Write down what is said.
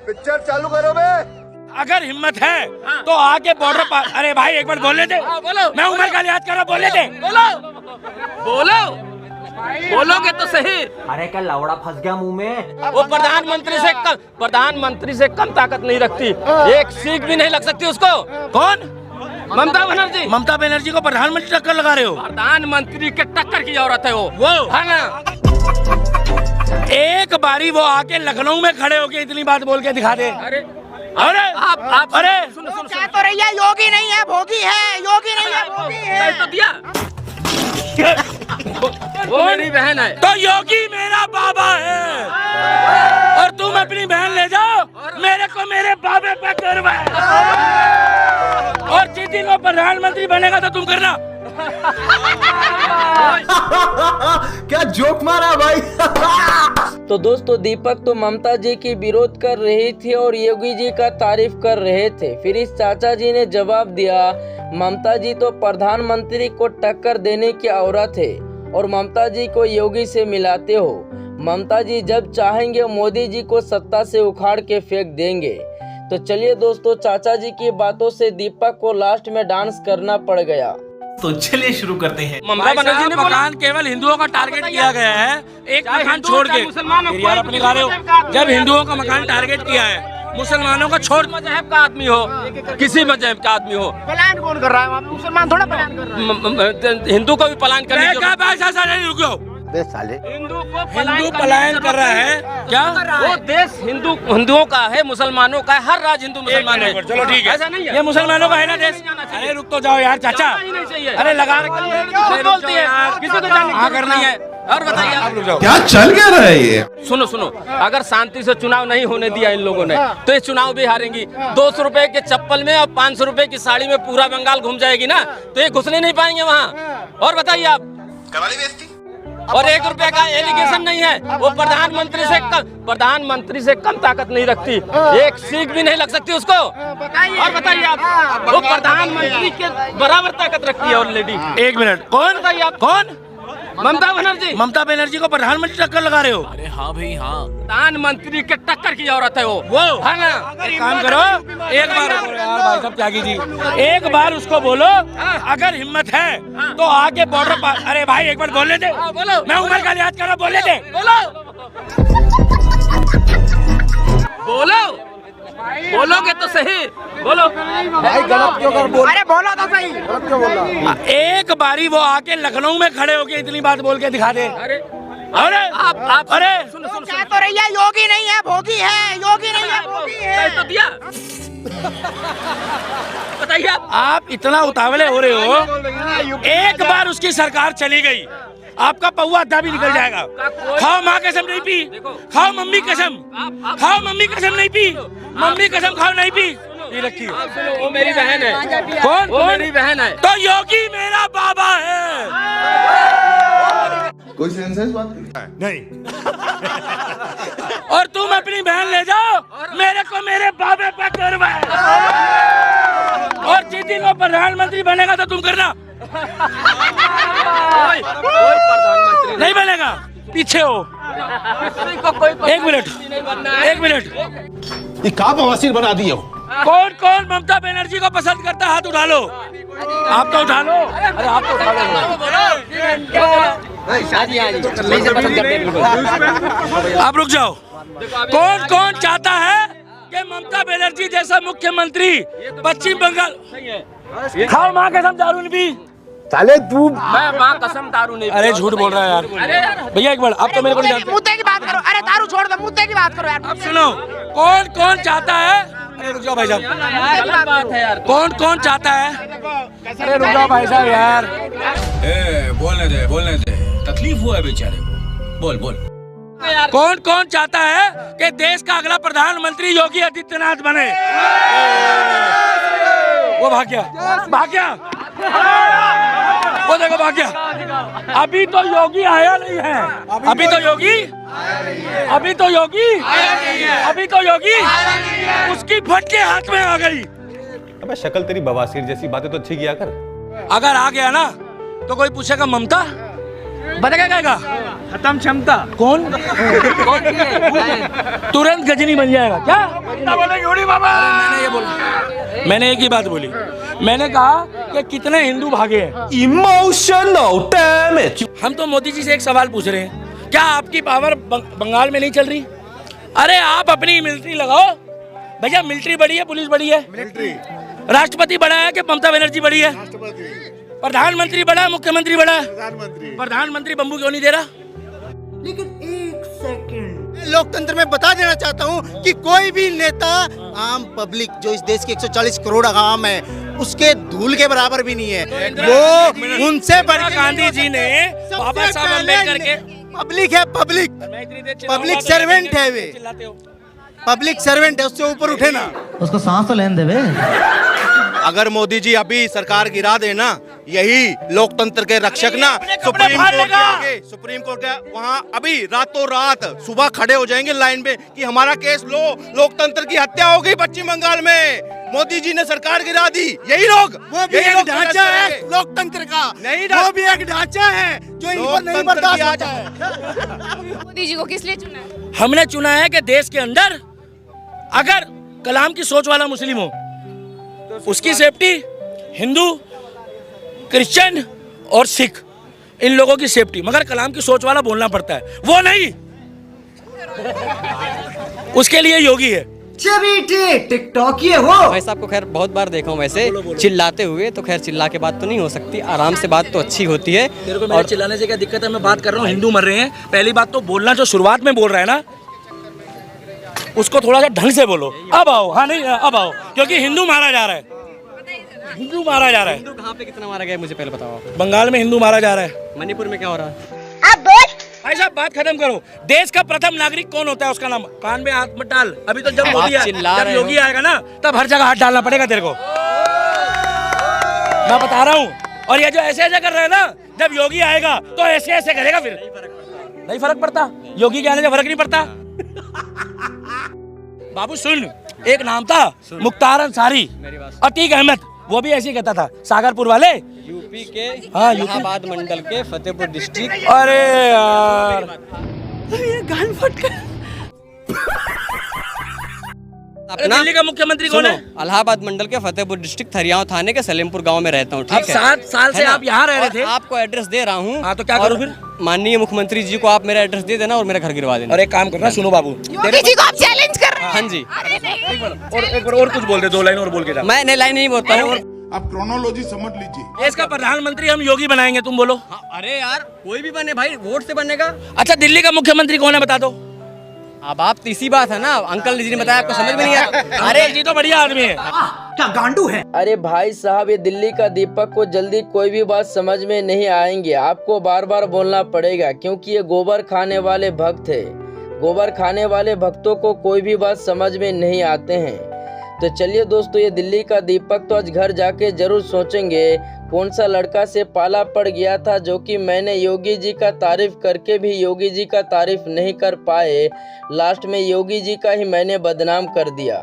Picture चालू करो बे। अगर हिम्मत है तो आके बॉर्डर पार। अरे भाई एक बार बोलने दे। बोलो। मैं उमर का याद कर रहा, बोलने दे। बोलो बोलो बोलोगे तो सही। अरे क्या लवड़ा फंस गया मुंह में। वो प्रधानमंत्री से कम ताकत नहीं रखती, एक सीख भी नहीं लग सकती उसको। कौन? ममता बनर्जी। ममता बनर्जी को प्रधानमंत्री टक्कर लगा रहे हो? प्रधानमंत्री के टक्कर की औरत है वो है ना। एक बारी वो आके लखनऊ में खड़े होके इतनी बात बोल के दिखा दे। अरे आप अरे सुनो क्या तो रही है, योगी नहीं है भोगी है, योगी नहीं है भोगी है। तो दिया वो मेरी बहन है। तो योगी मेरा बाबा है और तुम अपनी बहन ले जाओ, मेरे को मेरे बाबे पे करवा। और जिस दिन वो प्रधानमंत्री बनेगा तो तुम करना। क्या जोक मारा भाई। तो दोस्तों दीपक तो ममता जी की विरोध कर रही थी और योगी जी का तारीफ कर रहे थे। फिर इस चाचा जी ने जवाब दिया, ममता जी तो प्रधानमंत्री को टक्कर देने की औरत है और ममता जी को योगी से मिलाते हो। ममता जी जब चाहेंगे मोदी जी को सत्ता से उखाड़ के फेंक देंगे। तो चलिए दोस्तों, चाचा जी की बातों से दीपक को लास्ट में डांस करना पड़ गया। तो चलिए शुरू करते हैं। ममता बनर्जी ने बोला मकान केवल हिंदुओं का टारगेट किया गया है, एक चाहे मकान हिंदू, छोड़ चाहे के। मुसलमान हो, फिर यार कोई अपनी भी गा रहे हो। मजहब का आदमी जब हो। हिंदुओं का मकान टारगेट किया है, मुसलमानों का छोड़। मजहब का आदमी हो, किसी मजहब का आदमी हो, पलायन कौन कर रहा है? आप मुसलमान थोड़ा पलायन कर रहा है। हिंदू को भी पलायन करने की ऐसा नहीं रुको। हिंदू हिंदू पलायन कर रहा है क्या? वो देश हिंदुओं का है, मुसलमानों का है, हर राज्य हिंदू मुसलमान है। चलो ठीक है, ऐसा नहीं है। ये मुसलमानों का है ना देश। अरे रुक तो जाओ यार चाचा। ही नहीं चाहिए। अरे लगा बोलती है किसी को जानने हाँ करना है। और बताइए आप रुक जाओ। क्या चल क्या रहा है ये। सुनो अगर शांति से चुनाव नहीं होने दिया इन लोगों ने तो ये चुनाव भी हारेंगी। 200 रुपए के चप्पल में और 500 रुपए की साड़ी में पूरा बंगाल घूम जाएगी ना, तो ये घुसने नहीं पाएंगे वहाँ। और बताइए आप, और 1 रुपए का एलिगेशन नहीं है। वो प्रधानमंत्री से कम ताकत नहीं रखती, एक सीख भी नहीं लग सकती उसको। और बताइए आप, वो प्रधानमंत्री के बराबर ताकत रखती है ऑलरेडी। 1 मिनट, कौन? बताइए आप। कौन? ममता बनर्जी। ममता बनर्जी को प्रधानमंत्री टक्कर लगा रहे हो? अरे हाँ भाई हाँ। प्रधानमंत्री के टक्कर की औरत है वो है ना। एक काम करो, एक बार यार भाई साहब त्यागी जी, एक बार उसको बोलो अगर हिम्मत है तो आके बॉर्डर पार। अरे भाई एक बार बोलने दे। बोलो। मैं उमर का याद कर रहा, बोलने दे। बोलोगे तो सही। बोलो भाई गलत क्यों कर बोल। अरे बोलो तो सही। गलत क्यों बोल रहा। एक बारी वो आके लखनऊ में खड़े होके इतनी बात बोल के दिखा दे। अरे अरे आप अरे सुनो क्या तो रही है, योगी नहीं है भोगी है, योगी नहीं है भोगी है। तो दिया बताइए आप इतना उतावले हो रहे हो, एक बार उसकी सरकार चली गई आपका पौवा अद्धा भी निकल जाएगा। खाओ माँ कसम नहीं पी, खाओ मम्मी कसम, खाओ मम्मी कसम नहीं पी, मम्मी कसम खाओ नहीं पी। ये रखिए, सुनो, वो मेरी बहन है। कौन? वो मेरी बहन है। तो योगी मेरा बाबा है। कोई सेंस है इस बात की? नहीं। और तुम अपनी बहन ले जाओ, मेरे को मेरे बाबे पे करवा। और जिस दिन वो प्रधानमंत्री बनेगा तो तुम करना। कोई प्रधानमंत्री नहीं बनेगा, पीछे हो। एक मिनट, एक मिनट। ये का बवासीर बना दिए हो। कौन कौन ममता बनर्जी को पसंद करता है? हाथ उठा लो। आप तो उठा लो। अरे आप तो उठा लो। आप रुक जाओ। कौन कौन चाहता है कि ममता बनर्जी जैसा मुख्यमंत्री पश्चिम बंगाल। खाओ माँ कसम दारू नहीं पी। साले तू मैं माँ कसम दारू नहीं। अरे झूठ बोल रहा है यार। भैया एक बार, आप तो मेरे को नहीं जानते। मुद्दे की बात करो। अरे दारू छोड़ दो, मुद्दे की बात करो यार। अब सुनो, कौन कौन चाहता है? अरे रुक जाओ भाई साहब। गलत बात है यार। कौन कौन चाहता है? अरे रुक जाओ भाई साहब यार। बोलने दे, तकलीफ हुआ है बेचारे को। बोल। कौन कौन चाहता है कि देश का अगला प्रधानमंत्री योगी आदित्यनाथ बने? वो भाग गया। वो देखो भाग गया। अभी तो योगी आया नहीं है। अभी तो योगी उसकी फटके हाथ में आ गई। अबे शक्ल तेरी बवासीर जैसी बातें तो अच्छी किया कर। अगर आ गया ना तो कोई पूछेगा ममता बनेगा, खत्म क्षमता। कौन तुरंत गजनी बन जाएगा क्या? मैंने ये बोला, मैंने एक ही बात बोली, मैंने कहा कि कितने हिंदू भागे हैं। Emotional damage. हम तो मोदी जी से एक सवाल पूछ रहे हैं, क्या आपकी पावर बंगाल में नहीं चल रही? अरे आप अपनी मिलिट्री लगाओ भैया, मिलिट्री बड़ी है, पुलिस बड़ी है, राष्ट्रपति बड़ा है कि ममता बनर्जी बड़ी है? प्रधानमंत्री बड़ा है, मुख्यमंत्री बड़ा है, प्रधानमंत्री बम्बू क्यों नहीं दे रहा? लेकिन एक सेकंड, लोकतंत्र में बता देना चाहता हूँ कि कोई भी नेता आम पब्लिक जो इस देश के 140 करोड़ आवाम है उसके धूल के बराबर भी नहीं है। वो उनसे बढ़ के गांधी जी ने बाबा साहब अम्बेडकर के पब्लिक है, पब्लिक सर्वेंट है, वे पब्लिक सर्वेंट है, उससे ऊपर उठे ना। उसको सांस तो लेने देवे। अगर मोदी जी अभी सरकार गिरा देना, यही लोकतंत्र के रक्षक ना सुप्रीम कोर्ट के वहाँ अभी रातों रात सुबह खड़े हो जाएंगे लाइन में कि हमारा केस लो, लोकतंत्र की हत्या हो गई पश्चिम बंगाल में, मोदी जी ने सरकार गिरा दी। यही लोग, वो भी एक ढांचा है लोकतंत्र का, नहीं वो भी एक ढांचा है जो इनको नहीं बर्दाश्त होता है। मोदी जी को किस लिए चुना है? हमने चुना है कि देश के अंदर अगर कलाम की सोच वाला मुस्लिम हो, उसकी सेफ्टी, हिंदू, क्रिश्चियन और सिख, इन लोगों की सेफ्टी, मगर कलाम की सोच वाला बोलना पड़ता है, वो नहीं, उसके लिए योगी है। टिकटॉक ये हो भाई साहब को खैर बहुत बार देखा हूँ वैसे चिल्लाते हुए, तो खैर चिल्ला के बात तो नहीं हो सकती, आराम से बात तो अच्छी होती है। तेरे को मेरे चिल्लाने से क्या दिक्कत है? मैं बात कर रहा हूँ, हिंदू मर रहे हैं। पहली बात तो बोलना जो शुरुआत में बोल रहा है ना, उसको थोड़ा सा ढंग से बोलो। अब आओ, हाँ नहीं अब आओ, क्योंकि हिंदू मारा जा रहा है, हिंदू मारा जा रहा है। हिंदू कहाँ पे कितना मारा गया मुझे पहले बताओ। बंगाल में हिंदू मारा जा रहा है। मणिपुर में क्या हो रहा है? भाई साहब बात खत्म करो। देश का प्रथम नागरिक कौन होता है? उसका नाम, कान में हाथ मत डाल। अभी तो जब योगी आएगा ना, तब हर जगह हाथ डालना पड़ेगा तेरे को, मैं बता रहा हूँ। और ये जो ऐसे ऐसे कर रहे हैं ना, जब योगी आएगा तो ऐसे ऐसे करेगा, फिर नहीं फर्क पड़ता। योगी के आने से फर्क नहीं पड़ता। बाबू सुन, एक नाम था मुख्तार अंसारी, अतीक अहमद, वो भी ऐसे ही कहता था, सागरपुर वाले, यूपी के हाँ, इलाहाबाद मंडल के फतेहपुर डिस्ट्रिक्ट। अरे यार गान फट गया। दिल्ली का मुख्यमंत्री कौन है? इलाहाबाद मंडल के फतेहपुर डिस्ट्रिक्ट थरियाव थाने के सलेमपुर गांव में रहता हूँ। ठीक है, 7 साल से आप यहाँ रह रहे थे। आपको एड्रेस दे रहा हूँ। हाँ तो क्या करूँ फिर? माननीय मुख्यमंत्री जी को आप मेरा एड्रेस दे देना और मेरा घर गिरवा देना। और एक काम करना, सुनो बाबू, योगी जी को आप चैलेंज कर रहे हैं? हाँ जी, अरे नहीं। और एक बार और कुछ बोल दे, 2 लाइन और बोल के जा। मैं लाइन नहीं बोलता हूँ। आप क्रोनोलॉजी समझ लीजिए। देश का प्रधानमंत्री हम योगी बनाएंगे, तुम बोलो। अरे यार कोई भी बने भाई, वोट से बनेगा। अच्छा दिल्ली का मुख्यमंत्री कौन है बता दो। अब आप इसी बात है ना, अंकल जी ने बताया, आपको समझ में नहीं आया? अरे जी तो बढ़िया आदमी है। क्या गांडू है? अरे भाई साहब, ये दिल्ली का दीपक को जल्दी कोई भी बात समझ में नहीं आएंगे, आपको बार बार बोलना पड़ेगा, क्योंकि ये गोबर खाने वाले भक्त है। गोबर खाने वाले भक्तों को कोई भी बात समझ में नहीं आते हैं। तो चलिए दोस्तों, ये दिल्ली का दीपक तो आज घर जाके जरूर सोचेंगे कौन सा लड़का से पाला पड़ गया था, जो कि मैंने योगी जी का तारीफ करके भी योगी जी का तारीफ नहीं कर पाए, लास्ट में योगी जी का ही मैंने बदनाम कर दिया।